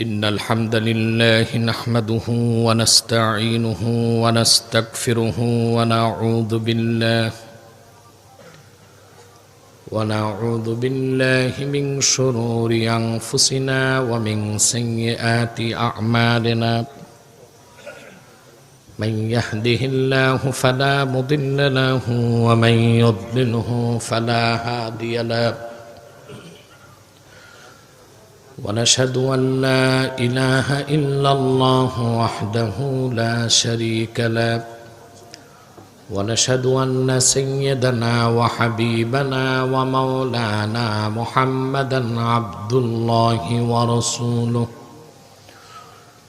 إن الحمد لله نحمده ونستعينه ونستغفره ونعوذ بالله من شرور أنفسنا ومن سيئات أعمالنا من يهده الله فلا مضل له ومن يضلله فلا هادي له ونشهد أن لا إله إلا الله وحده لا شريك له ونشهد أن سيدنا وحبيبنا ومولانا محمدا عبد الله ورسوله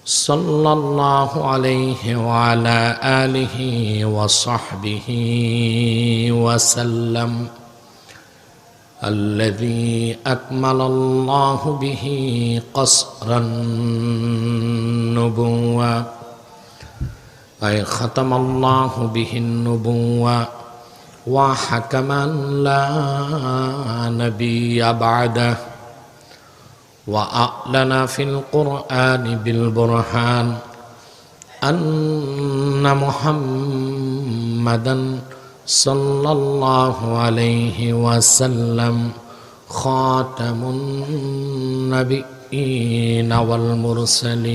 صلى الله عليه وعلى آله وصحبه وسلم الذي أكمل الله به قصر النبوة أي ختم الله به النبوة وحكما لا نبي بعده وأعلن في القرآن بالبرهان أن محمدا صلى الله عليه وسلم خاتم النبيين والمرسلين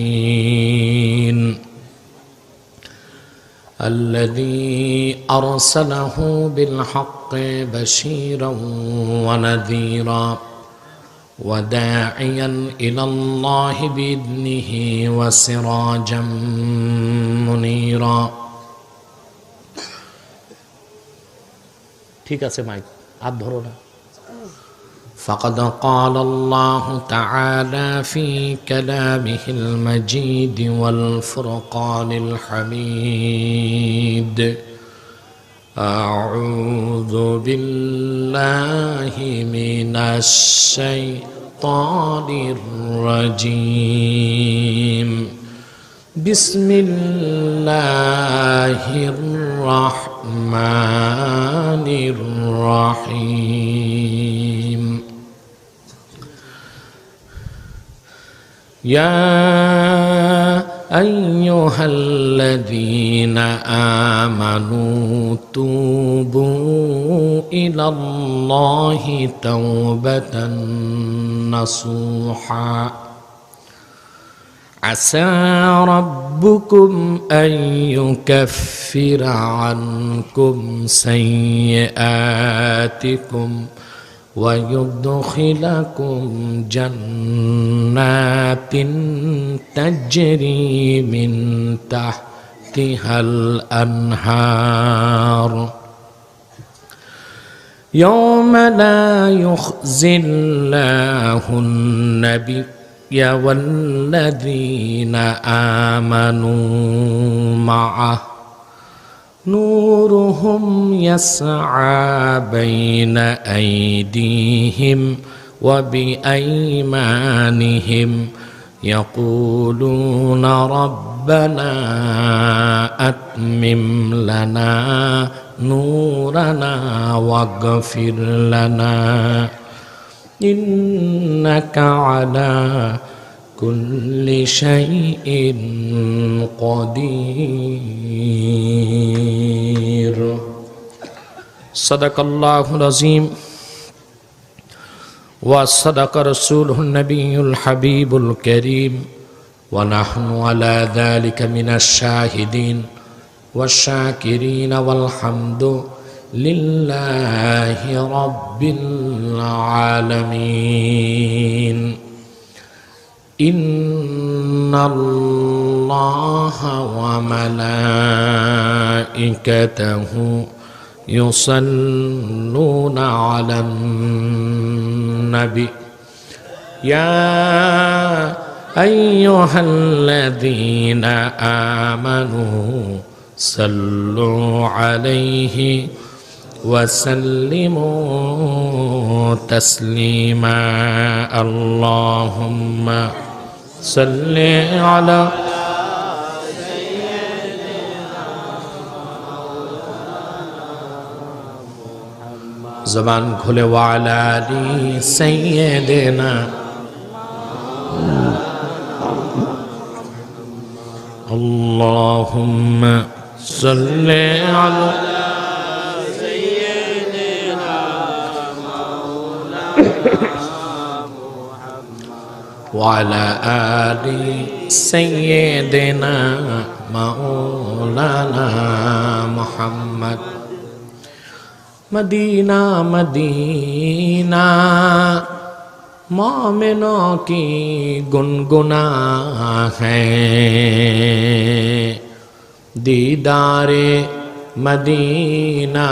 الذي أرسله بالحق بشيرا ونذيرا وداعيا إلى الله بإذنه وسراجا منيرا ঠিক আছে মাইক হাত ধরো না فقد قال الله تعالى في كلامه المجيد والفرقان الحميد أعوذ بالله من الشيطان الرجيم بسم الله الرحمن الرحيم يا أيها الذين آمنوا توبوا إلى الله توبة نصوحا عسى ربكم أن يكفر عنكم سيئاتكم ويدخلكم جنات تجري من تحتها الأنهار يوم لا يخزي الله النبي والذين آمنوا معه نورهم يسعى بين أيديهم وبأيمانهم يقولون ربنا أتمم لنا نورنا واغفر لنا إنك على كل شيء قدير صدق الله العظيم وصدق رسوله النبي الحبيب الكريم ونحن على ذلك من الشاهدين والشاكرين والحمد لله رب العالمين إن الله وملائكته يصلون على النبي يا أيها الذين آمنوا صلوا عليه وسلموا تسليما اللهم صل على زبان کھولے وعلى آل سيدنا اللهم صل على وعلى آل سيدنا مولانا محمد मदीना मदीना मोमिनों की गुनगुना है दीदारे मदीना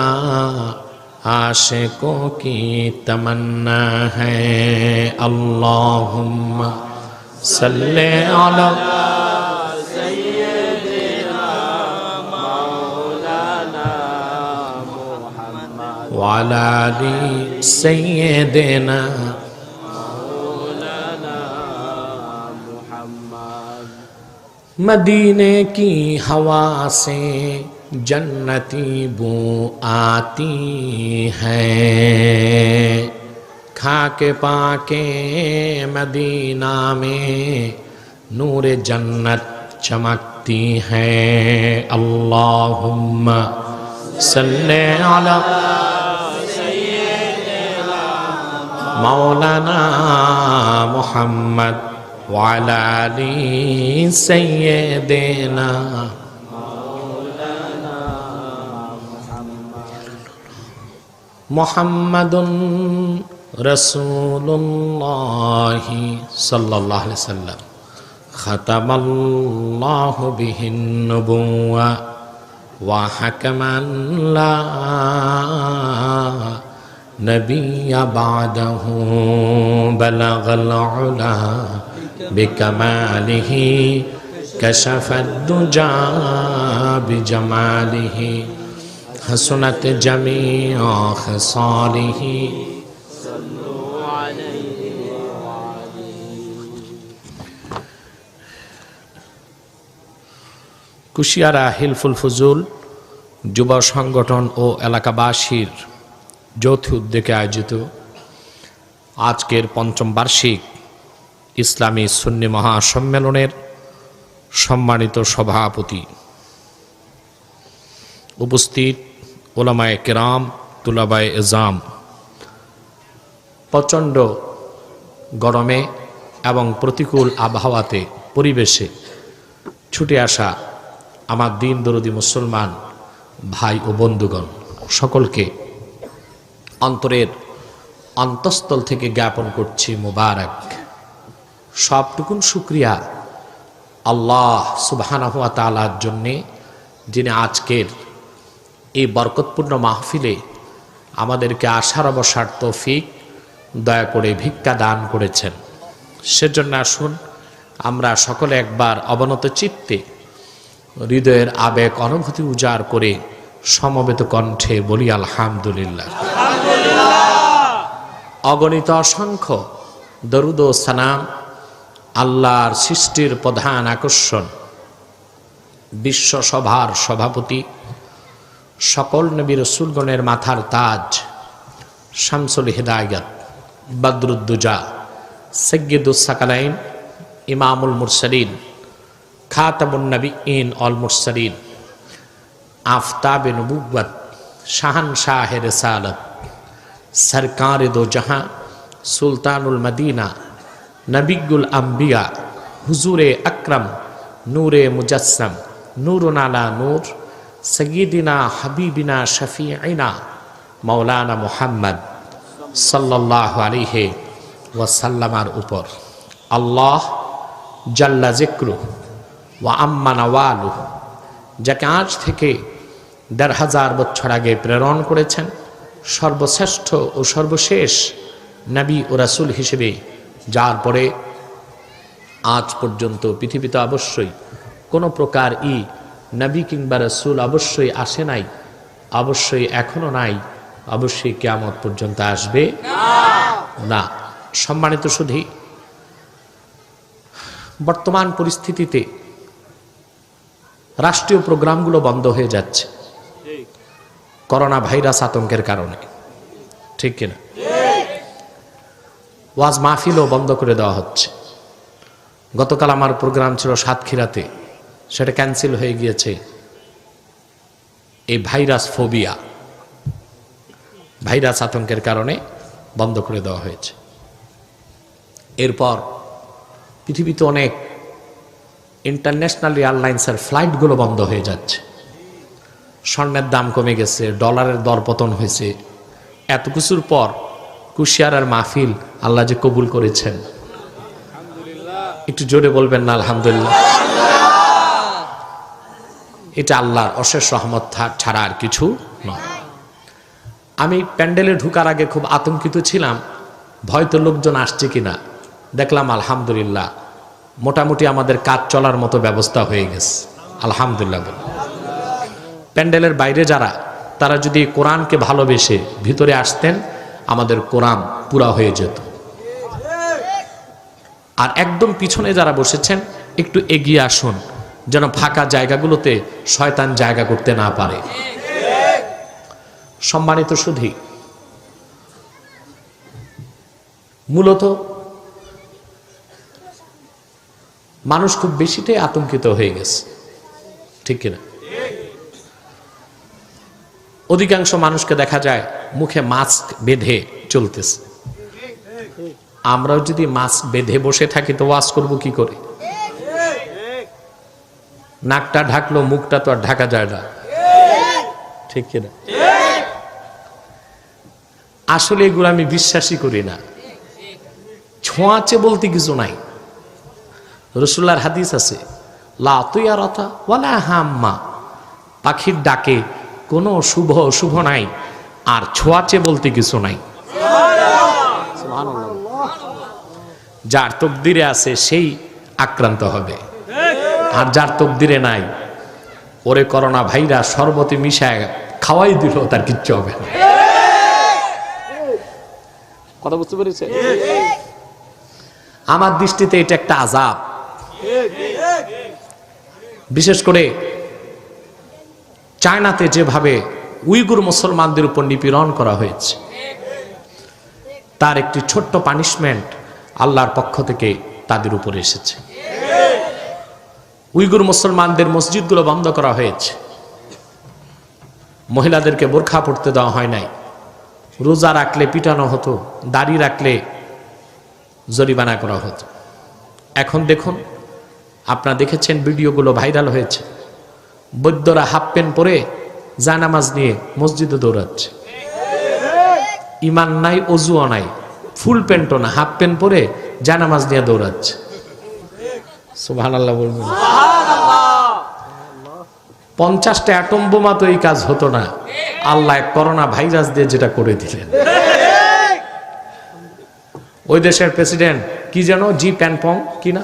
आशिकों की तमन्ना है अल्लाहुम्मा सल्ले अला वाला आली सय्यदना मौलाना मुहम्मद। मदीने की हवा से जन्नती बू आती है, खाके पाके मदीना में नूर जन्नत चमकती है। अल्लाहुम्मा सल्ले अला मौलाना मुहम्मद वाला आली सय्यदना मौलाना मुहम्मदुन रसूलुल्लाह सल्लल्लाहु अलैहि वसल्लम खतमल्लाहु बिहिन नबुव्वा व हकमन ला नबिय्य बादहु बलगल उला बिकमालिही कशफद्दुजा बिजमालिही हसनत जमीअ खसालिही सल्लु अलैहि व आलिहि। কুশিয়ারা হিলফুল ফুজুল যুব সংগঠন ও এলাকাবাসীর যৌথ উদ্যোগে আয়োজিত আজকের পঞ্চম বার্ষিক ইসলামী সুন্নি মহাসম্মেলনের সম্মানিত সভাপতি, উপস্থিত ওলামায়ে কেরাম, তুলাবায়ে এজাম, প্রচণ্ড গরমে এবং প্রতিকূল আবহাওয়াতে পরিবেশে ছুটে আসা আমার দিন দরদি মুসলমান ভাই ও বন্ধুগণ, সকলকে অন্তরের অন্তঃস্থল থেকে জ্ঞাপন করছি মুবারক। সবটুকুন শুকরিয়া আল্লাহ সুবহানাহু ওয়া তাআলার জন্যে, যিনি আজকের এই বরকতপূর্ণ মাহফিলে আমাদেরকে আসার বসার তৌফিক দয়া করে ভিক্ষা দান করেছেন। সেজন্য আসুন আমরা সকলে একবার অবনত চিত্তে হৃদয়ের আবেগ অনুভূতি উজাড় করে সমবেত কণ্ঠে বলি আলহামদুলিল্লাহ। অগণিত অসংখ্য দরুদ ও সালাম আল্লাহর সৃষ্টির প্রধান আকর্ষণ, বিশ্বসভার সভাপতি, সকল নবী রাসূলগণের মাথার তাজ, শামসুল হিদায়াত, বদরুদ্দুজা, সাইয়্যিদুস সাকালাইন, ইমামুল মুরসালিন, খাতামুন নবিয়্যিন ওয়াল মুরসালিন, আফতাবে নবুওয়াত, শাহানশাহে রিসালাত, সরকারে দো জাহাঁ, সুলতানুল মদিনা, নবিয়ুল আম্বিয়া, হুজুরে আকরম, নূরে মুজাসসাম, নূরুন আলা নূর, সয়্যিদিনা হাবিবিনা শফিঈনা মাওলানা মুহাম্মদ সাল্লাল্লাহু আলাইহি ওয়াসাল্লামার উপর আল্লাহ জাল্লা যিকরুহু ওয়া আম্মা নাওয়ালুহু, যাকে আজ থেকে ১৫০০ বছর আগে প্রেরণ করেছেন, সর্বশ্রেষ্ঠ ও সর্বশেষ নবী ও রাসূল হিসেবে, যার পরে আজ পর্যন্ত পৃথিবীতে অবশ্যই কোনো প্রকার নবী কিংবা রাসূল অবশ্যই আসে নাই, অবশ্যই এখনো নাই, অবশ্যই কিয়ামত পর্যন্ত আসবে না। সম্মানিত সুধী, বর্তমান পরিস্থিতিতে রাষ্ট্রীয় প্রোগ্রামগুলো বন্ধ হয়ে যাচ্ছে করোনা ভাইরাস আতঙ্কের কারণে, ঠিক কিনা? ওয়াজ মাহফিলও বন্ধ করে দেওয়া হচ্ছে। গতকাল আমার প্রোগ্রাম ছিল সাতক্ষীরাতে, সেটা ক্যান্সেল হয়ে গিয়েছে এই ভাইরাস ফোবিয়া, ভাইরাস আতঙ্কের কারণে বন্ধ করে দেওয়া হয়েছে। এরপর পৃথিবীতে অনেক ইন্টারন্যাশনাল এয়ারলাইন্সের ফ্লাইটগুলো বন্ধ হয়ে যাচ্ছে। স্বর্ণের দাম কমে গেছে, ডলারের দর পতন হয়েছে। এত কিছুর পর কুশিয়ারার মাহফিল আল্লাহ যে কবুল করেছেন, একটু জোরে বলবেন না আলহামদুলিল্লাহ। এটা আল্লাহর অশেষ রহমত ছাড়া আর কিছু নয়। আমি প্যান্ডেলে ঢুকার আগে খুব আতঙ্কিত ছিলাম, ভয়তো লোকজন আসছে কিনা। দেখলাম আলহামদুলিল্লাহ মোটামুটি আমাদের কাজ চলার মতো ব্যবস্থা হয়ে গেছে, আলহামদুলিল্লাহ। প্যান্ডেলের বাইরে যারা, তারা যদি কোরআনকে ভালোবেসে ভিতরে আসতেন, আমাদের কোরআন পুরা হয়ে যেত। আর একদম পিছনে যারা বসেছেন একটু এগিয়ে আসুন, যেন ফাঁকা জায়গাগুলোতে শয়তান জায়গা করতে না পারে। সম্মানিত সুধী, মূলত মানুষ খুব বেশিটাই আতঙ্কিত হয়ে গেছে, ঠিক কিনা? অধিকাংশ মানুষকে দেখা যায় মুখে মাস্ক বেঁধে চলতেছে। আমরাও যদি মাস্ক বেঁধে বসে থাকি তো ওয়াজ করব কি করে? নাকটা ঢাকলো, মুখটা তো আর ঢাকা যায় না, ঠিক কিনা? আসলে এগুলো আমি বিশ্বাসই করি না। ছোঁয়াচে বলতে কিছু নাই। রাসূলুল্লাহর হাদিস আছে, লা তুয়ারাতা ওয়ালা হাম্মা, পাখির ডাকে কোনো শুভ অশুভ নাই, আর ছোঁয়াচে বলতে কিছু নাই। যার তকদিরে আছে সেই আক্রান্ত হবে, আর যার তকদিরে নাই, ওরে করোনা ভাইরাস শরবতে মিশায় খাওয়াই দিল, তার কিচ্ছু হবে না। কথা বুঝতে পেরেছে? আমার দৃষ্টিতে এটা একটা আযাব। বিশেষ করে চায়নাতে যেভাবে উইগুর মুসলমানদের উপর নিপীড়ন করা হয়েছে, তার একটি ছোট্ট পানিশমেন্ট আল্লাহর পক্ষ থেকে তাদের উপরে এসেছে। উইগুর মুসলমানদের মসজিদগুলো বন্ধ করা হয়েছে, মহিলাদেরকে বোরখা পরতে দেওয়া হয় নাই, রোজা রাখলে পিটানো হতো, দাড়ি রাখলে জরিমানা করা হতো। এখন দেখুন, আপনারা দেখেছেন ভিডিওগুলো ভাইরাল হয়েছে, বৈদ্যরা হাফ প্যান্ট পরে জানামাজ নিয়ে মসজিদে দৌড়াচ্ছে। ইমান নাই, অজুও নাই, ফুল প্যান্টও না, হাফ প্যান্ট পরে জানামাজ নিয়ে দৌড়াচ্ছে। সুবহানাল্লাহ বলবেন। 50টা অ্যাটম বোমা তো এই কাজ হতো না, আল্লাহ করোনা ভাইরাস দিয়ে যেটা করে দিলেন। ওই দেশের প্রেসিডেন্ট কি যেন, জি প্যানপং কি না,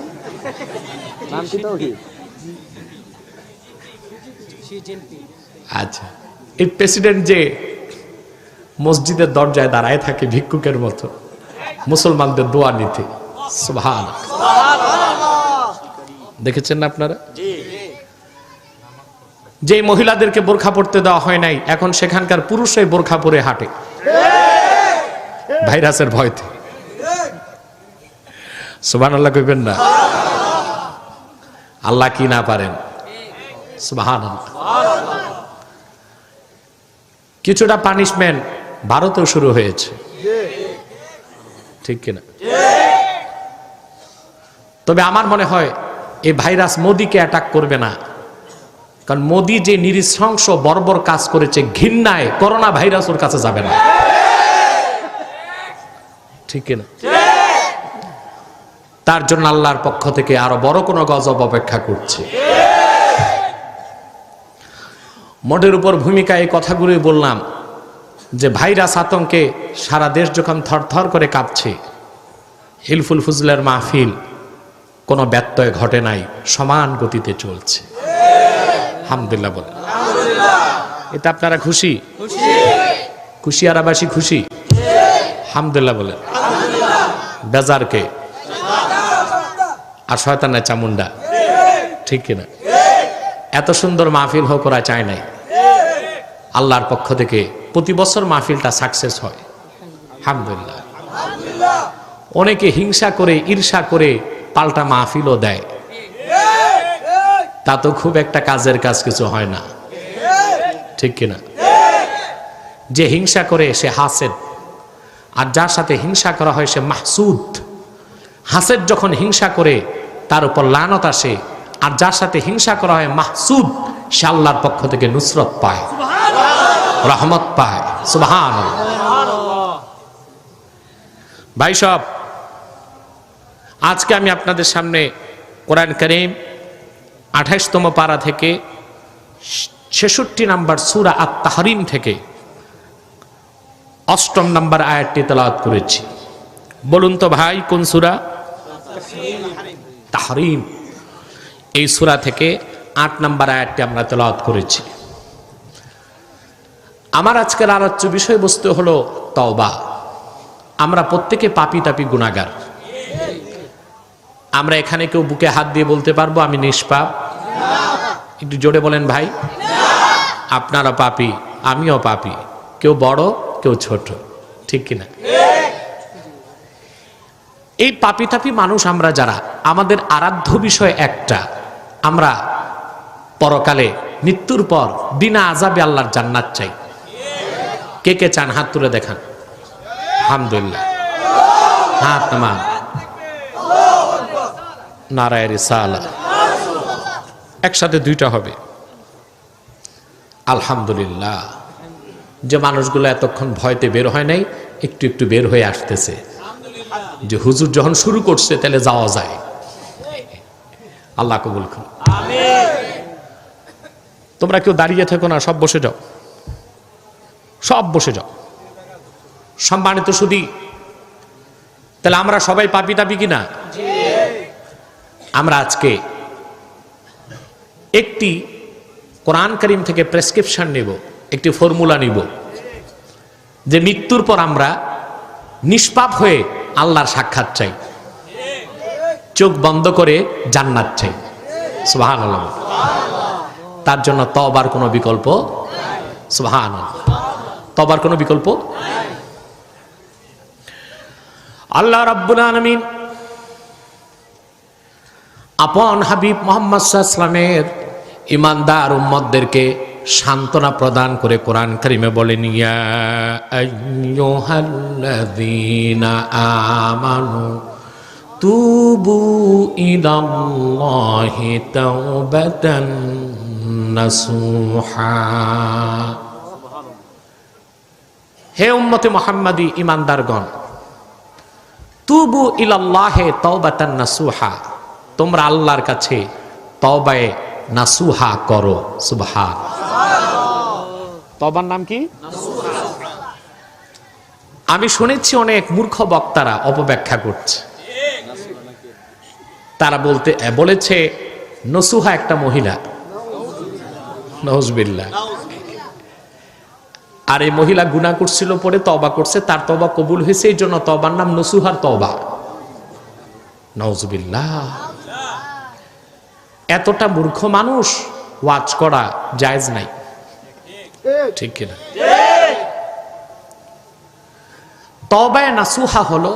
আচ্ছা, এই প্রেসিডেন্ট যে মসজিদের দরজায় দাঁড়ায় থাকে ভিক্ষুকের মতো মুসলমানদের দোয়া নিতে। সুবহানাল্লাহ, দেখেছেন না আপনারা? যে মহিলাদেরকে বোরখা পরতে দেওয়া হয় নাই, এখন সেখানকার পুরুষরাই বোরখা পরে হাঁটে ভাইরাসের ভয়তে। সুবহানাল্লাহ কইবেন না? আল্লাহ কি না পারেন? সুবহানাল্লাহ। কিছুটা পানিশমেন্ট ভারতেও শুরু হয়েছে, ঠিক কিনা? তবে আমার মনে হয় এই ভাইরাস মোদিকে অ্যাটাক করবে না, কারণ মোদি যে নৃশংস বর্বর কাজ করেছে, ঘৃণায় করোনা ভাইরাস ওর কাছে যাবে না, ঠিক কিনা? তার জন্য আল্লাহর পক্ষ থেকে আরো বড় কোনো গজব অপেক্ষা করছে। মোটের উপর ভূমিকা এই কথাগুলোই বললাম যে ভাইরাস আতঙ্কে সারা দেশ যখন থরথর করে কাঁপছে, হিলফুল ফুজলের মাহফিল কোনো ব্যত্যয় ঘটে নাই, সমান গতিতে চলছে। আলহামদুলিল্লাহ বলেন। এটা আপনারা খুশি? কুশিয়ারাবাসী খুশি? আলহামদুলিল্লাহ বলেন। বেজারকে আর শয়তানের চামুন্ডা, ঠিক কিনা? এত সুন্দর মাহফিল হোক ওরা চায় নাই। আল্লাহর পক্ষ থেকে প্রতি বছর মাহফিলটা সাকসেস হয়, আলহামদুলিল্লাহ। অনেকে হিংসা করে, ঈর্ষা করে পাল্টা মাহফিলও দেয়। তা তো খুব একটা কাজের কাজ কিছু হয় না, ঠিক কিনা? যে হিংসা করে সে হাসেদ, আর যার সাথে হিংসা করা হয় সে মাহসুদ। হাসেদ যখন হিংসা করে তার উপর লানত আসে, আর যার সাথে হিংসা করা হয় মাহসুদ, সে আল্লাহর পক্ষ থেকে নুসরত পায়, রহমত পায়। সুবহানাল্লাহ। ভাই সব, আজকে আমি আপনাদের সামনে কোরআন কারীম 28তম পারা থেকে 66 নম্বর সূরা আত-তাহরিম থেকে 8ম নম্বর আয়াতটি তেলাওয়াত করেছি। বলুন তো ভাই, কোন সূরা? তাহরিম। এই সূরা থেকে 8 নম্বর আয়াতটি আমরা তেলাওয়াত করেছি। আমার আজকের আলোচ্য বিষয়বস্তু হলো তওবা। আমরা প্রত্যেকে পাপী তাপী গুনাহগার। আমরা এখানে কেউ বুকে হাত দিয়ে বলতে পারবো আমি নিষ্পাপ? একটু জোরে বলেন ভাই। আপনারা পাপী, আমিও পাপী, কেউ বড় কেউ ছোট, ঠিক কিনা? এই পাপী তাপী মানুষ আমরা যারা, আমাদের আরাধ্য বিষয় একটা, আমরা পরকালে মৃত্যুর পর বিনা আযাবে আল্লাহর জান্নাত চাই। কে কে চান? হাত তুলে দেখান। আলহামদুলিল্লাহ। হাত নামান। নারায়ে রিসালাত। একসাথে দুইটা হবে। আলহামদুলিল্লাহ। যে মানুষগুলো এতক্ষণ ভয়তে বের হয় নাই, একটু একটু বের হয়ে আসতেছে, যে হুজুর যখন শুরু করছে তাহলে যাওয়া যায়। আল্লাহ কবুল করুন। তোমরা কেউ দাঁড়িয়ে থেকো না, সব বসে যাও, সব বসে যাও। সম্মানিত সুধী, তাহলে আমরা সবাই পাপী তাপী কিনা? আমরা আজকে একটি কোরআন কারীম থেকে প্রেসক্রিপশন নেব, একটি ফর্মুলা নিব, যে মৃত্যুর পর আমরা নিষ্পাপ হয়ে আল্লাহর সাক্ষাৎ চাই, চোখ বন্ধ করে জান্নাত চাই। সুবহানাল্লাহ। তার জন্য তওবার কোনো বিকল্প, সুবহানাল্লাহ, তওবার কোনো বিকল্প। আল্লাহ রাব্বুল আলামিন আপন হাবিব মুহাম্মদ সাল্লাল্লাহু আলাইহি ওয়াসাল্লামের ইমানদার উম্মতদেরকে সান্ত্বনা প্রদান করে কোরআন কারীমে বলেন, ইয়া আইয়ুহাল্লাযীনা আমানু তুবু ইলাল্লাহি তাওবাতান নাসুহা। হে উম্মতে মুহাম্মাদি ইমানদারগণ, তুবু ইলাল্লাহি তাওবাতান নাসুহা, তোমরা আল্লাহর কাছে তওবায়ে নাসুহা করো। সুবহানাল্লাহ। তওবার নাম কি? আমি শুনেছি অনেক মূর্খ বক্তারা অপব্যাখ্যা করছে। তারা বলেছে নসুহা একটা মহিলা। নাউজুবিল্লাহ। আর এই মহিলা গুনাহ করছিল, পরে তওবা করছে, তার তওবা কবুল হয়েছে, এই জন্য তওবার নাম নসুহার তওবা। নাউজুবিল্লাহ। এতটা মূর্খ মানুষ ওয়াজ করা জায়েজ নাই, ঠিক কিনা? তওবায়ে নাসুহা হলো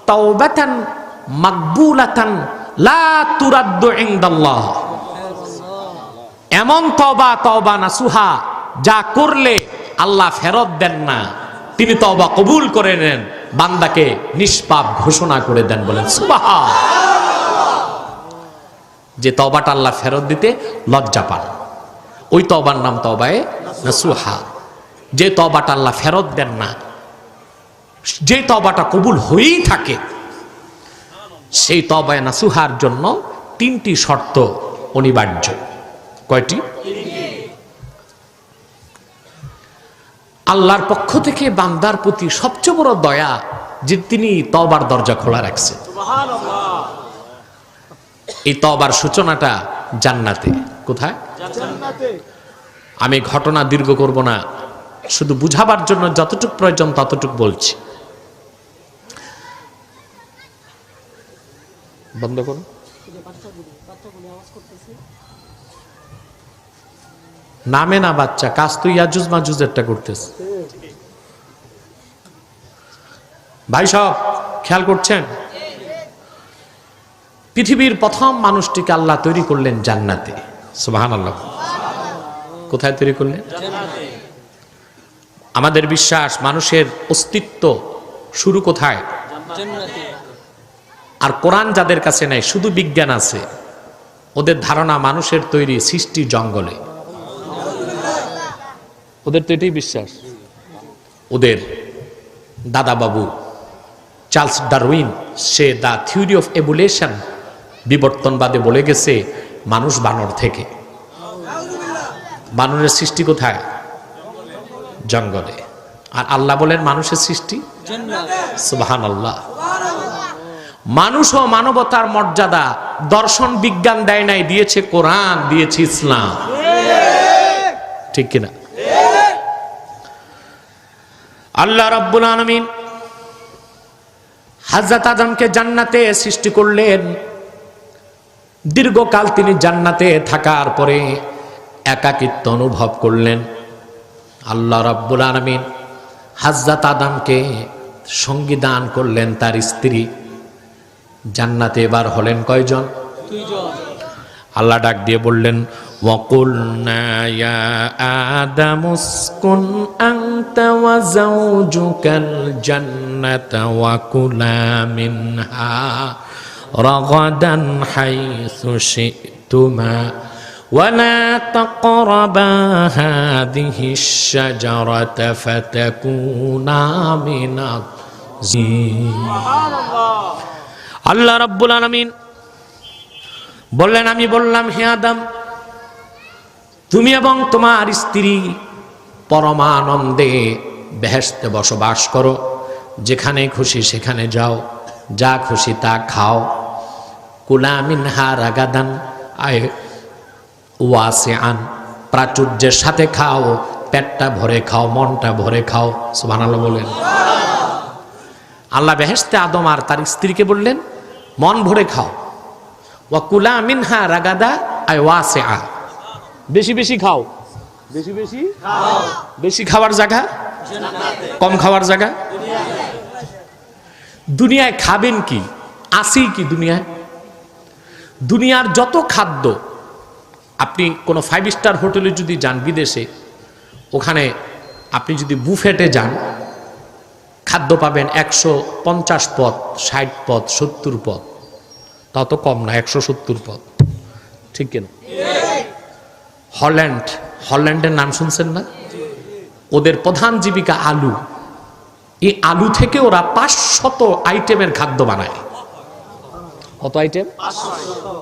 তাওবাতান মাকবুলাতান লা তুরাদ্দু ইনদাল্লাহ। এমন তওবা নাসুহা যা করলে আল্লাহ ফেরত দেন না, তিনি তওবা কবুল করে নেন, বান্দাকে নিষ্পাপ ঘোষণা করে দেন। বলেন সুবহানাল্লাহ। যে তওবাটা আল্লাহ ফেরত দিতে লজ্জা পান, ওই তওবার নাম তওবায়ে নাসুহা। যে তওবাটা আল্লাহ ফেরত দেন না, যে তওবাটা কবুল হয়েই থাকে, সেই তওবায়ে নাসুহার জন্য 3টি শর্ত অনিবার্য। কয়টি? আল্লাহর পক্ষ থেকে বান্দার প্রতি সবচেয়ে বড় দয়া যে তিনি তওবার দরজা খোলা রাখছেন। এই তওবার সূচনাটা জান্নাতে। কোথায়? জান্নাতে। আমি ঘটনা দীর্ঘ করব না, শুধু বুঝাবার জন্য যতটুকু প্রয়োজন ততটুকু বলছি। বন্ধ করুন। নামে না বাচ্চা, কাজ তো ইয়াজুজ মাজুজেরটা করতেছে। ভাই সব খেয়াল করছেন? পৃথিবীর প্রথম মানুষটিকে আল্লাহ তৈরি করলেন জান্নাতে। সুবহানাল্লাহ। কোথায় তৈরি করলেন? আমাদের বিশ্বাস মানুষের অস্তিত্ব শুরু কোথায়? আর কোরআন যাদের কাছে নাই, শুধু বিজ্ঞান আছে, ওদের ধারণা মানুষের তৈরি সৃষ্টি জঙ্গলে। ওদের তো এটাই বিশ্বাস। ওদের দাদা বাবু চার্লস ডারউইন, সে দ্য থিওরি অফ এভোলিউশন, বিবর্তনবাদে বলে গেছে মানুষ বানর থেকে। বানরের সৃষ্টি কোথায়? জঙ্গলে। আর আল্লাহ বলেন মানুষের সৃষ্টি সুবহানাল্লাহ। মানুষ ও মানবতার মর্যাদা দর্শন বিজ্ঞান দেয় নাই, দিয়েছে কোরআন, দিয়েছে ইসলাম। ঠিক কিনা? আল্লাহ রাব্বুল আলামিন হযরত আদমকে জান্নাতে সৃষ্টি করলেন। দীর্ঘকাল তিনি জান্নাতে থাকার পরে একাকিত্ব অনুভব করলেন। আল্লাহ রাব্বুল আলামিন হযরত আদমকে সঙ্গী দান করলেন তার স্ত্রী। জান্নাতে এবার হলেন কয়জন? আল্লাহ ডাক দিয়ে বললেন, ওয়াকুলনা ইয়া আদামুসকুন আনতা ওয়া যাওজুকাল জান্নাতা ওয়া কুলা মিনহা রাগাদান হাইসু শি'তুমা ওয়া লা তাকরাবা হাযিহিশ শাজারাতা ফাতাকুনা মিনাজ সুবহানাল্লাহ। আল্লাহ রাব্বুল আলামিন বললেন, আমি বললাম হে আদম, তুমি এবং তোমার স্ত্রী পরমানন্দে বেহেশতে বসবাস করো, যেখানে খুশি সেখানে যাও, যা খুশি তা খাও। কুলা মিনহা রাগাদান আয় ওয়াসিআন, প্রাচুর্যের সাথে খাও, পেটটা ভরে খাও, মনটা ভরে খাও। সুবহানাল্লাহ বলেন। আল্লাহ বেহেশতে আদম আর তার স্ত্রীকে বললেন মন ভরে খাও। ওয়া কুলা মিনহা রাগাদা আয় ওয়াসিআ, বেশি বেশি খাও। বেশি বেশি খাও। বেশি খাওয়ার জায়গা জান্নাতে, কম খাওয়ার জায়গা দুনিয়ায়। দুনিয়ায় খাবেন কি? আসি কি দুনিয়ায়? দুনিয়ার যত খাদ্য, আপনি কোনো 5 স্টার হোটেলে যদি যান বিদেশে, ওখানে আপনি যদি বুফেটে যান, খাদ্য পাবেন 150 পদ, 60 পদ, 70 পদ, তত কম না, 170 পদ। ঠিক কিনা? হল্যান্ডের নাম শুনছেন না? ওদের প্রধান জীবিকা আলু। এই আলু থেকে ওরা 500 আইটেমের খাদ্য বানায়। কত আইটেম? 500।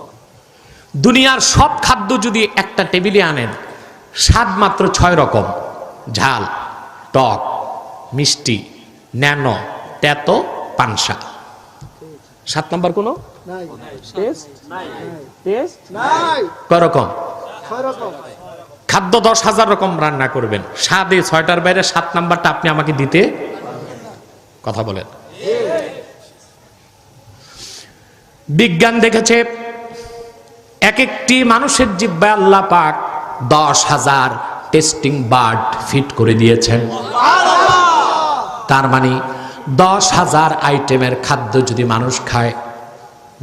দুনিয়ার সব খাদ্য যদি একটা টেবিলে আনেন, স্বাদ মাত্র 6 রকম: ঝাল, টক, মিষ্টি, ন্যানো, তেতো, পানসা। 7 নাম্বার কোনো কয় রকম? খাদ্য 10,000 রকম রান্না করবেন, স্বাদে 6টার বাইরে 7 নাম্বারটা আপনি আমাকে দিতে কথা বলেন। বিজ্ঞান দেখেছে এক একটি মানুষের জিহ্বায় আল্লাহ পাক 10,000 টেস্টিং বার্ড ফিট করে দিয়েছেন। তার মানে 10,000 আইটেমের খাদ্য যদি মানুষ খায়,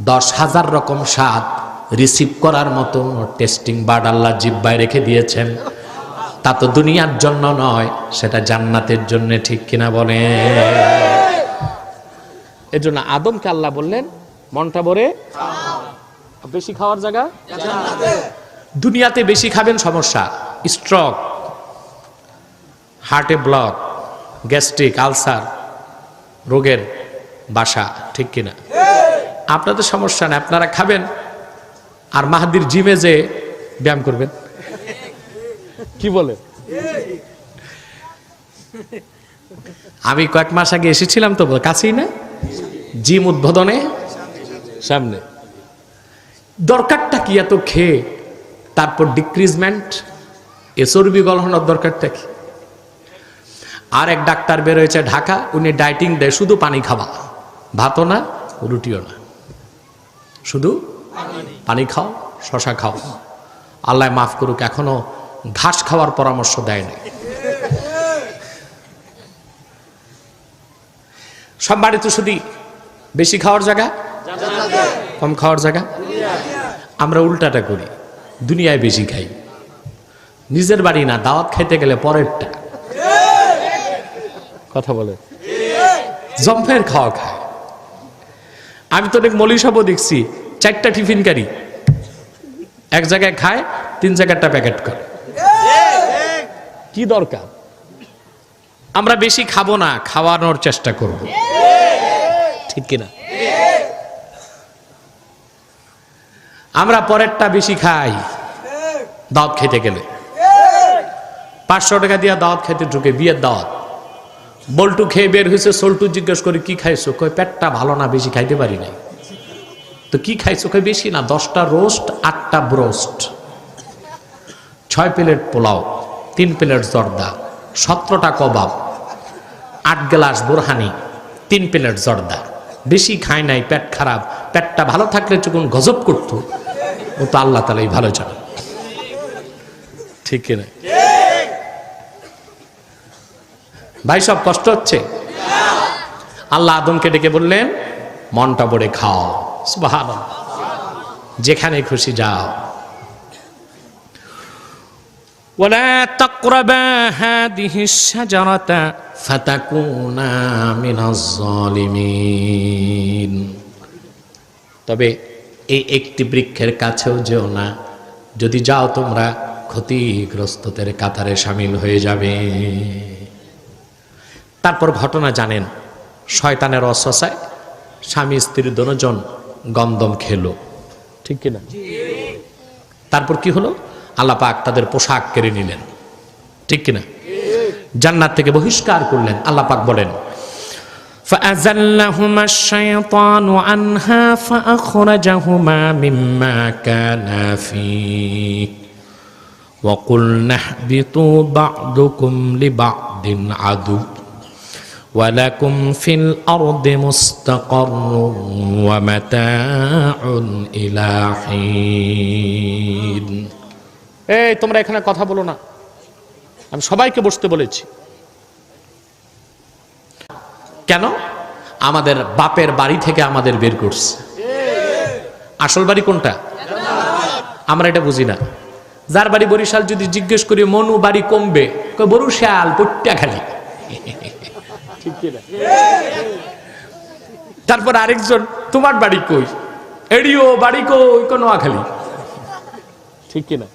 10,000 রকম স্বাদ রিসিভ করার মতো টেস্টিং বার্ড আল্লাহ জিহ্বায় রেখে দিয়েছেন। তা তো দুনিয়ার জন্য নয়, সেটা জান্নাতের জন্য। ঠিক কিনা বলে? এর জন্য আদমকে আল্লাহ বললেন মনটা ভরে বেশি খাওয়ার জায়গা জান্নাতে। দুনিয়াতে বেশি খাবেন সমস্যা, স্ট্রোক, হার্টে ব্লক, গ্যাস্ট্রিক, আলসার রোগের বাসা। ঠিক কিনা? আপনাদের সমস্যা নেই, আপনারা খাবেন আর মাহাদির জিমে যে ব্যায়াম করবেন। কি বলে? আমি কয়েক মাস আগে এসেছিলাম তো, কাছেই না, জিম উদ্বোধনে সামনে। দরকারটা কি এত খেয়ে তারপর ডিক্রিজমেন্ট, এ চর্বি গলানোর দরকারটা কি? আর এক ডাক্তার বের হয়েছে ঢাকা, উনি ডায়েটিং দেয়, শুধু পানি খাওয়া, ভাতও না রুটিও না, শুধু পানি খাও, শশা খাও। আল্লাহ মাফ করুক, এখনো ঘাস খাওয়ার পরামর্শ দেয় না। সব বাড়িতে শুধু বেশি খাওয়ার জায়গা, কম খাওয়ার জায়গা। আমরা উল্টাটা করি, দুনিয়ায় বেশি খাই, নিজের বাড়ি না, দাওয়াত খাইতে গেলে পরেরটা। কথা বলে জম্পের খাওয়া খায়। আমি তো অনেক মৌলী সাহেবও দেখছি 4টা টিফিন কারি এক জায়গায় খায়, 3 জায়গাটা প্যাকেট করে। কি দরকার? আমরা বেশি খাবো না, খাওয়ানোর চেষ্টা করব, ঠিক কিনা? আমরা পরেরটা বেশি খাই দাওয়াত খেতে গেলে। 500 টাকা দিয়ে দাওয়াত খেতে ঢুকে, বিয়ের দাওয়াত, বল্টু খেয়ে বের হয়েছে, সল্টু জিজ্ঞেস করে কি খাইছো? কই পেটটা ভালো না, বেশি খাইতে পারি নাই। তো কি খাইছো? কই বেশি না, 10টা রোস্ট, 8টা ব্রোস্ট, 6 প্লেট পোলাও, 3 প্লেট জর্দা, 17টা কবাব, 8 গ্লাস বোরহানি, 3 প্লেট জর্দা। বেশি খায় নাই, পেট খারাপ। পেটটা ভালো থাকলে যখন গজব করতো, ও তো আল্লাহ তাআলাই ভালো জানে, ঠিক কিনা? ভাই সব কষ্ট হচ্ছে। আল্লাহ আদমকে ডেকে বললেন মনটা ভরে খাও, সুবহানাল্লাহ, যেখানে খুশি যাও। ওয়ালা তাকরাবা হাদিহিশ শাজারাতা ফাতাকুনা মিনাজ জালিমিন। তবে এই একটি বৃক্ষের কাছেও যেও না, যদি যাও তোমরা ক্ষতিগ্রস্তদের কাতারে শামিল হয়ে যাবে। তারপর ঘটনা জানেন, শয়তানের ওয়াসওয়াসায় স্বামী স্ত্রী দুজন গন্ধম খেলো, ঠিক কিনা? তারপর কি হলো? আল্লাহ পাক তাদের পোশাক কেড়ে নিলেন, ঠিক কিনা? জান্নাত থেকে বহিষ্কার করলেন। আল্লাহ পাক বলেন فأزلهما الشيطان عنها فأخرجهما مما كانا فيه وقلنا اهبطوا بعضكم لبعض عدو ولكم في الأرض مستقر ومتاع إلى حين। এই তোমরা এখানে কথা বলো না, আমি সবাইকে বসতে বলেছি। কেন? আমাদের বাপের বাড়ি থেকে আমাদের বের করছে। আসল বাড়ি কোনটা? আমরা এটা বুঝি না। যার বাড়ি বরিশাল যদি জিজ্ঞেস করি মনু বাড়ি কমবে, কই বরিশাল পট্টিয়াখালী। তারপর আরেকজন তোমার বাড়ি কই, এডিও বাড়ি কই, নোয়াখালী, ঠিক কিনা?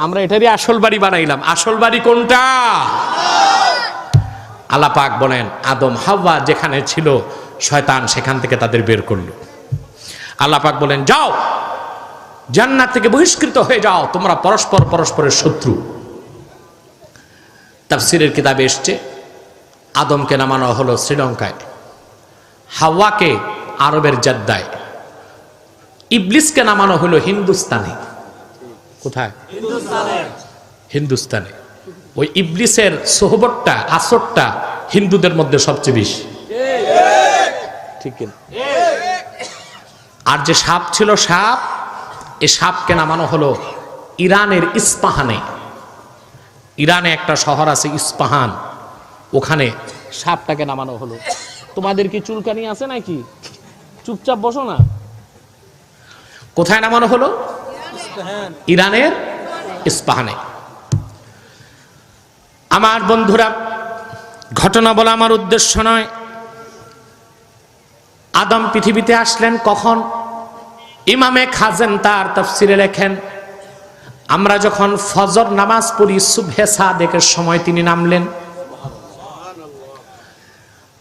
আমরা এটারই আসল বাড়ি বানাইলাম। আসল বাড়ি কোনটা? আল্লাহ পাক বলেন আদম হাওয়া যেখানে ছিল, শয়তান সেখান থেকে তাদের বের করলো। আল্লাহ পাক বলেন যাও, জান্নাত থেকে বহিষ্কৃত হয়ে যাও, তোমরা পরস্পর পরস্পরের শত্রু। তাফসীরের কিতাবে এসছে আদমকে নামানো হলো শ্রীলঙ্কায়, হাওয়াকে আরবের জেদ্দায়, ইবলিসকে নামানো হলো হিন্দুস্তানে। কোথায়? হিন্দুস্তানে। ওই ইবলিসের সোহবতটা, আসরটা হিন্দুদের মধ্যে সবচেয়ে বেশি, ঠিক কিনা? আর যে সাপ ছিল, সাপ, এই সাপকে নামানো হলো ইরানের ইস্পাহানে। ইরানে একটা শহর আছে ইস্পাহান, ওখানে সাপটাকে নামানো হলো। তোমাদের কি চুলকানি আছে নাকি? চুপচাপ বসো না। কোথায় নামানো হলো? ইরানের ইস্পাহানে। আমার বন্ধুরা, ঘটনা বলা আমার উদ্দেশ্য নয়। আদম পৃথিবীতে আসলেন কখন? ইমামে খাজেন তার তাফসিরে লেখেন, আমরা যখন ফজর নামাজ পড়ি সুবহে সাদেকের সময় তিনি নামলেন।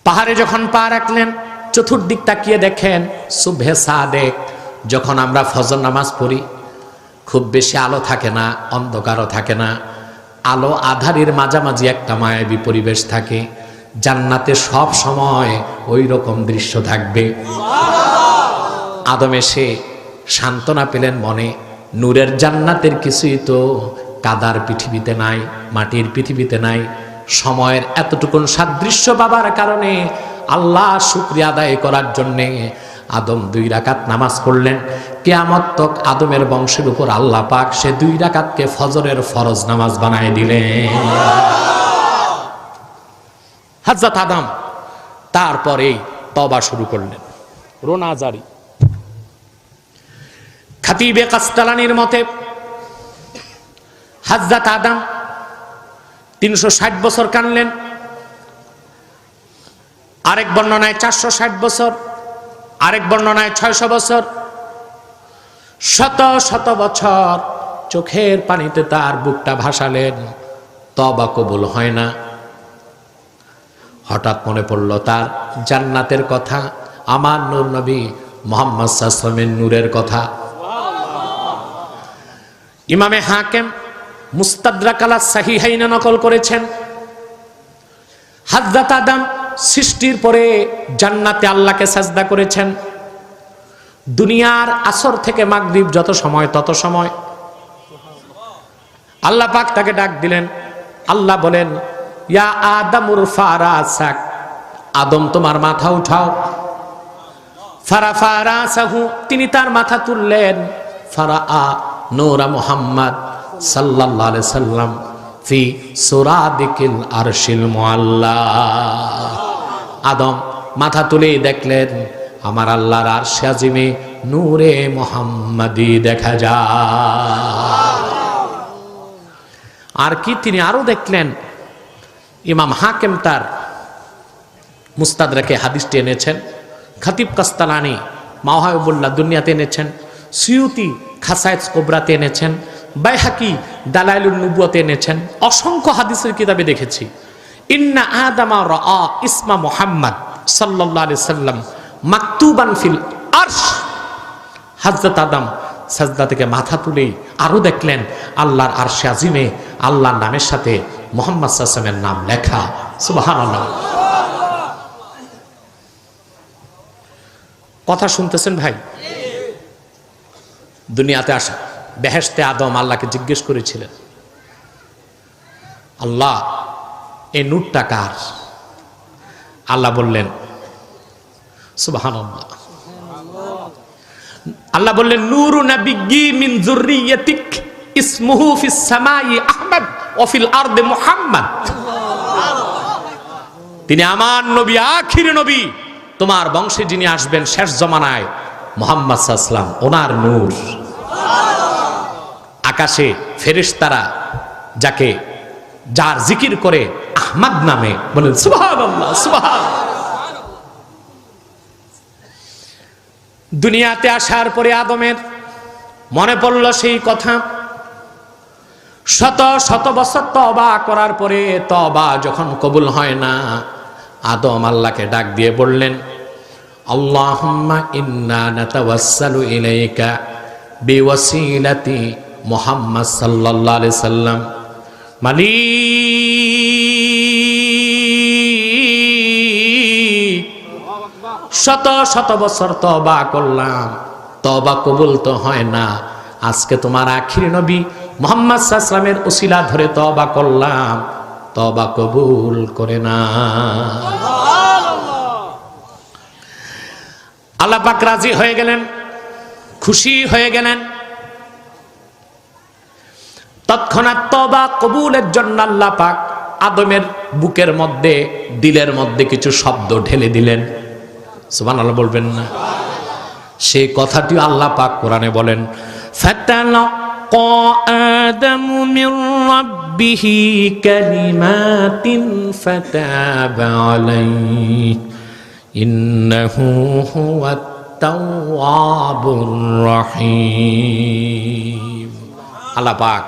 পাহাড়ে যখন পা রাখলেন, চতুর্দিক তাকিয়ে দেখেন সুবহে সাদেক। যখন আমরা ফজর নামাজ পড়ি খুব বেশি আলো থাকে না, অন্ধকারও থাকে না, আলো আধারের মাঝামাঝি একটা মায়াবী পরিবেশ থাকে। জান্নাতে সব সময় ওই রকম দৃশ্য থাকবে। আদম এসে সান্ত্বনা পেলেন মনে, নূরের জান্নাতের কিছুই তো কাদার পৃথিবীতে নাই, মাটির পৃথিবীতে নাই। সময়ের এতটুকুন সাদৃশ্য পাবার কারণে আল্লাহ শুকরিয়া আদায় করার জন্যে আদম 2 রাকাত নামাজ পড়লেন। কিয়ামত তক আদমের বংশের উপর আল্লাহ পাক সে 2 রাকাতকে ফজরের ফরজ নামাজ বানায় দিলেন। হযরত আদম তারপরেই তওবা শুরু করলেন, রোনা জারি। খাতিবে কাস্তালানির মতে হযরত আদম 360 বছর কানলেন, আরেক বর্ণনায় 460 বছর, আরেক বর্ণনায় 600 বছর। শত শত বছর চোখের পানিতে তার বুকটা ভাসালেন, তওবা কবুল হয় না। হঠাৎ মনে পড়ল তার জান্নাতের কথা, আমার নূর নবী মুহাম্মদ সাল্লাল্লাহু আলাইহি ওয়াসাল্লামের নূরের কথা। ইমামে হাকিম মুস্তাদরাক আলা সাহিহাইনে নকল করেছেন, হযরত আদম সৃষ্টির পরে জান্নাতে আল্লাহকে সাজদা করেছেন। দুনিয়ার আসর থেকে মাগরিব যত সময় তত সময় আল্লাহ পাক তাকে ডাক দিলেন। আল্লাহ বলেন, ইয়া আদমুর ফারাসাক, আদম তোমার মাথা উঠাও। ফারাফারাসাহু, তিনি তার মাথা তুললেন। ফারাআ নূরা মুহাম্মদ সাল্লাল্লাহু আলাইহি সাল্লাম ফি সুরাদিকিল আরশিল মুআল্লা। আদম মাথা তুলে দেখলেন আমার আল্লাহর আরশে আজিমে নূরে মুহাম্মাদি দেখা যায়। আর কি তিনি আরো দেখলেন, ইমাম হাকিম তার মুস্তাদরাকে হাদিসটি এনেছেন, খতিব কাস্তালানি মাওয়াহিবুল্লাহ দুনিয়াতে এনেছেন, সুয়ুতি খাসায়েত কুবরাতে এনেছেন, বাইহাকি দালাইলুন নুবুওয়াতে এনেছেন। অসংখ্য হাদিসের কিতাবে দেখেছি, ইন্না আদামা রাআ ইসমা মুহাম্মদ সাল্লাল্লাহু আলাইহি সাল্লাম মাকতুবান ফিল আরশ। হযরত আদম সাজদা থেকে মাথা তুলেই আরো দেখলেন আল্লাহর আরশে আজিমে আল্লাহর নামের সাথে মুহাম্মদ সাল্লাল্লাহু আলাইহি ওয়াসাল্লামের নাম লেখা। সুবহানাল্লাহ। কথা শুনতেছেন ভাই? দুনিয়াতে আসা বেহেশতে আদম আল্লাহকে জিজ্ঞেস করেছিলেন, আল্লাহ এই নূরটা কার? আল্লাহ বললেন, সুবহানাল্লাহ, আল্লাহ বললেন, নূরু নাবিয়্যি মিন যুররিয়্যাতিক ইসমুহু ফিস সামাই আহমদ ওয়া ফিল আরদি মুহাম্মদ। তিনি আমার নবী, আখির নবী, তোমার বংশে যিনি আসবেন শেষ জমানায় মুহাম্মদ সাল্লাল্লাহু আলাইহি ওয়াসাল্লাম, ওনার নূর। আকাশে ফেরেশতারা যাকে যার জিকির করে আহমদ নামে, বলেন সুবহানাল্লাহ সুবহানাল্লাহ। দুনিয়াতে আসার পরে আদমের মনে পড়ল সেই কথা। শত শত বছর তওবা করার পরে তওবা যখন কবুল হয় না, আদম আল্লাহকে ডাক দিয়ে বললেন, আল্লাহুম্মা ইন্না নাতাওয়াসসালু ইলাইকা বিওয়াসিলাতি মুহাম্মদ সাল্লাল্লাহু আলাইহি সাল্লাম। মালিক, শত শত বছর তওবা করলাম, তওবা কবুল তো হয় না। আজকে তোমার আখির নবী মুহাম্মদ সাল্লাল্লাহু আলাইহি ওয়াসাল্লামের উসিলা ধরে তওবা করলাম, তওবা কবুল করে না। আল্লাহ পাক রাজি হয়ে গেলেন, খুশি হয়ে গেলেন। তৎক্ষণাৎ তওবা কবুলের জন্য আল্লাহ পাক আদমের বুকের মধ্যে, দিলের মধ্যে কিছু শব্দ ঢেলে দিলেন। সুবহানাল্লাহ বলবেন না? সেই কথাটি আল্লাহ পাক কোরআনে বলেন, ফাতালাক্কা আদামু মির রাব্বিহি কালিমাতিন ফাতাবা আলাইহি ইন্নাহু হুয়াত তাওয়াবুর রহিম। আল্লাহ পাক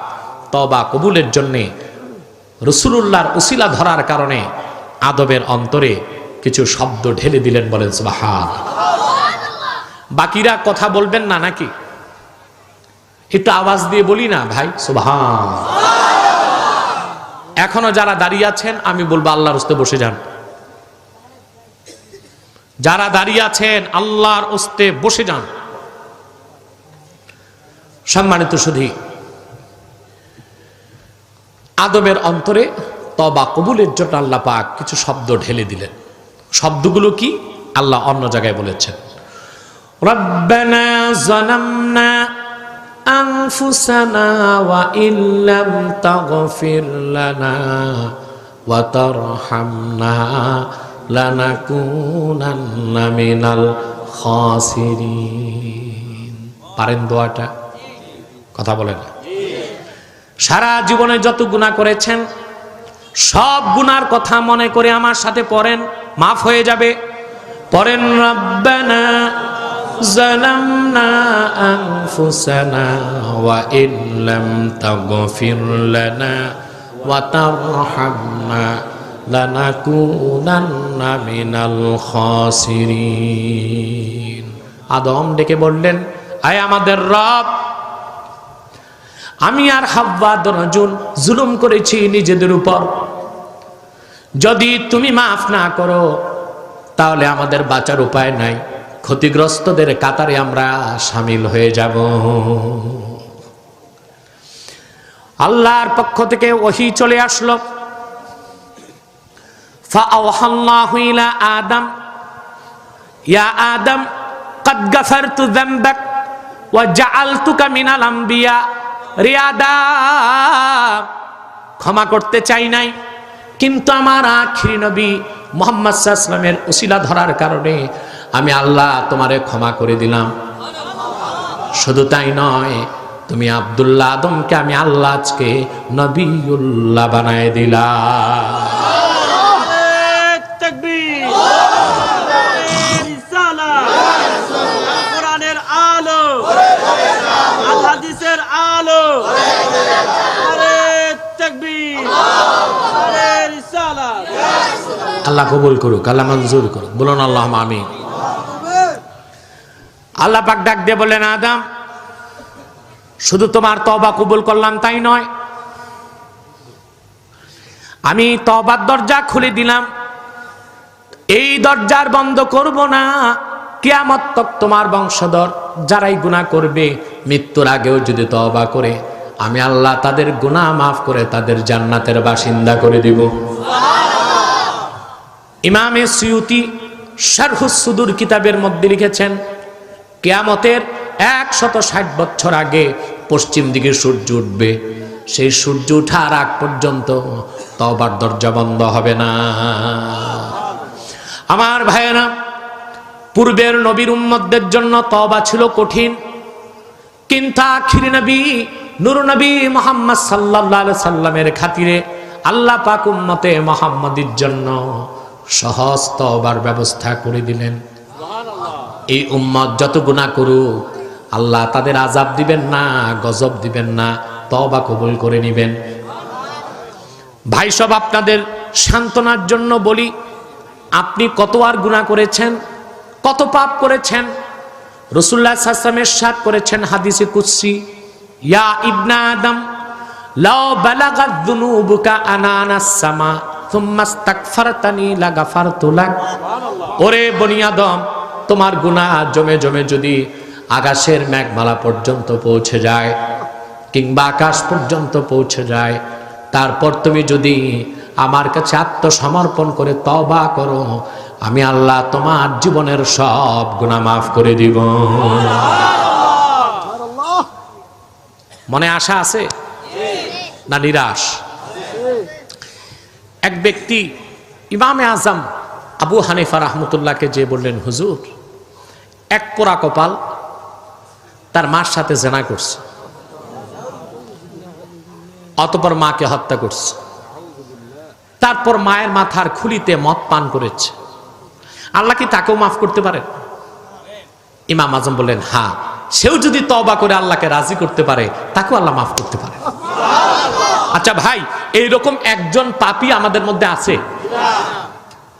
তওবা কবুলের জন্যে রাসূলুল্লাহর উসিলা ধরার কারণে আদমের অন্তরে কিছু শব্দ ঢেলে দিলেন। বলেন সুবহানাল্লাহ। বাকিরা কথা বলবেন না নাকি? একটু আওয়াজ দিয়ে বলি না ভাই, সুবহানাল্লাহ। এখনো যারা দাঁড়িয়ে আছেন আমি বলবো আল্লাহর হস্তে বসে যান। যারা দাঁড়িয়ে আছেন আল্লাহর হস্তে বসে যান। সম্মানিত সুধী, আদমের অন্তরে তওবা কবুলের জন্য আল্লাহ পাক কিছু শব্দ ঢেলে দিলেন। শব্দগুলো কি আল্লাহ অন্য জায়গায় বলেছেন, রব্বানা যালামনা আনফুসানা ওয়া ইল্লাম তাগফির লানা ওয়া তারহামনা লানাকুনান্না মিনাল খাসিরিন। পারেন দোয়াটা? কথা বলেন। সারা জীবনে যত গুনাহ করেছেন সব গুনার কথা মনে করে আমার সাথে পড়েন, মাফ হয়ে যাবে। পড়েন রব্বানা যালামনা আনফুসানা ওয়া ইন লাম তাগফির লানা ওয়া তারহামনা লানাকুনান্না মিনাল খাসিরিন। আদম ডেকে বললেন, আয় আমাদের রব, আমি আর হাওয়া দুজন জুলুম করেছি নিজেদের উপর, যদি তুমি মাফ না করো তাহলে আমাদের বাঁচার উপায় নাই, ক্ষতিগ্রস্তদের কাতারে আমরা শামিল হয়ে যাব। আল্লাহর পক্ষ থেকে ওহী চলে আসলো, ফাআওহাল্লাহু ইলা আদম ইয়া আদম ক্বাদ গাফারতু যামবাক ওয়া জাআলতুকা মিনাল আম্বিয়া। রে আদম, ক্ষমা করতে চাই নাই, কিন্তু আমার আখিরি নবী মুহাম্মদ সাল্লাল্লাহু আলাইহি ওয়াসাল্লামের উসিলা ধরার কারণে আমি আল্লাহ তোমারে ক্ষমা করে দিলাম। শুধু তাই নয়, তুমি আব্দুল্লাহ আদমকে আমি আল্লাহ আজকে নবিউল্লাহ বানায় দিলাম। কোরআনের আলো, হাদিসের আলো, আল্লাহ কবুল করুক, আল্লাহ মঞ্জুর করুক, বলুন আল্লাহুম্মা আমিন। আল্লাহ পাক ডাক দিয়ে বললেন, আদম, শুধু তোমার তওবা কবুল করলাম তাই নয়, আমি তওবার দরজা খুলে দিলাম, এই দরজার বন্ধ করব না। কিয়ামত তক তোমার বংশধর যারাই গুনাহ করবে, মৃত্যুর আগেও যদি তওবা করে, আমি আল্লাহ তাদের গুনাহ মাফ করে তাদের জান্নাতের বাসিন্দা করে দিব। ইমামে সুয়ুতি শারহুস সুদুর কিতাবের মধ্যে লিখেছেন, কিয়ামতের 160 বছর আগে পশ্চিম দিকে সূর্য উঠবে, সেই সূর্য ওঠার আগ পর্যন্ত তওবার দরজা বন্ধ হবে না। আমার ভাইয়েরা, পূর্বের নবীর উম্মতদের জন্য তওবা ছিল কঠিন, কিন্তু আখিরি নবী নূর নবী মুহাম্মদ সাল্লাল্লাহু আলাইহি সাল্লামের খাতিরে আল্লাহ পাক উম্মতে মুহাম্মাদির জন্য সহজ তওবার ব্যবস্থা করে দিলেন। এই উম্মত যত গুনাহ করুক আল্লাহ তাদের আযাব দিবেন না, গজব দিবেন না, তওবা কবুল করে নেবেন। ভাই সব, আপনাদের সান্ত্বনার জন্য বলি, আপনি কত আর গুনাহ করেছেন, কত পাপ করেছেন। রাসূলুল্লাহ সাল্লাল্লাহু আলাইহি ওয়াসাল্লাম ইরশাদ করেছেন হাদিসে কুদসি, ইয়া ইবনা আদম লাউ বালাগাত যুনুবুকা আনানাস সামা সুম্মা ইস্তাগফারতানি লাগাফারতু লাক। ওরে বনি আদম, তোমার গুনাহ জমে জমে যদি আকাশের মেঘমালা পর্যন্ত পৌঁছে যায় কিংবা আকাশ পর্যন্ত পৌঁছে যায়, তারপর তুমি যদি আমার কাছে আত্মসমর্পণ করে তওবা করো, আমি আল্লাহ তোমার জীবনের সব গুনাহ মাফ করে দিব। মনে আশা আছে না নিরাশ? এক ব্যক্তি ইমামে আজম আবু হানিফা রাহমাতুল্লাহকে যে বললেন, হুজুর, এক পোড়া কপাল, তার মার সাথে জেনা করছে, অতঃপর মাকে হত্যা করছে, তারপর মায়ের মাথার খুলিতে মদ পান করেছে, আল্লাহ কি তাকেও মাফ করতে পারেন? ইমাম আজম বললেন, হ্যাঁ, সেও যদি তওবা করে আল্লাহকে রাজি করতে পারে, তাকেও আল্লাহ মাফ করতে পারে। আচ্ছা ভাই, এইরকম একজন পাপী আমাদের মধ্যে আছে?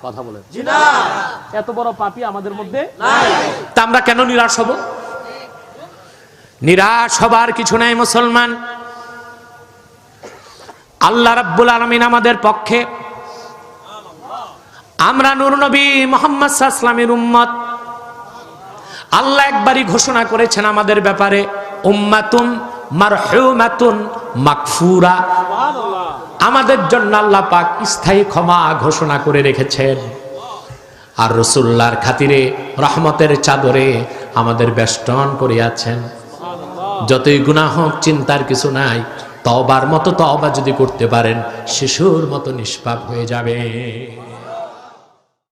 কথা বলেন। এত বড় পাপী আমাদের মধ্যে নাই। তা আমরা কেন নিরাশ হব? নিরাশ হবার কিছু নাই মুসলমান। আল্লাহ রাব্বুল আলামিন আমাদের পক্ষে, আমরা নূর নবী মুহাম্মদ সাল্লাল্লাহু আলাইহি ওয়াসাল্লামের উম্মত। আল্লাহ একবারই ঘোষণা করেছেন আমাদের ব্যাপারে, উম্মাতুন মারহুমাতুন মাগফুরা। আমাদের জন্য আল্লাহ পাক স্থায়ী ক্ষমা ঘোষণা করে রেখেছেন। আর রাসূলুল্লাহর খাতিরে রহমতের চাদরে আমাদের বেষ্টন করে আছেন। যতই গুনাহ হোক চিন্তার কিছু নাই, তওবার মতো তওবা যদি করতে পারেন, শিশুর মতো নিষ্পাপ হয়ে যাবে।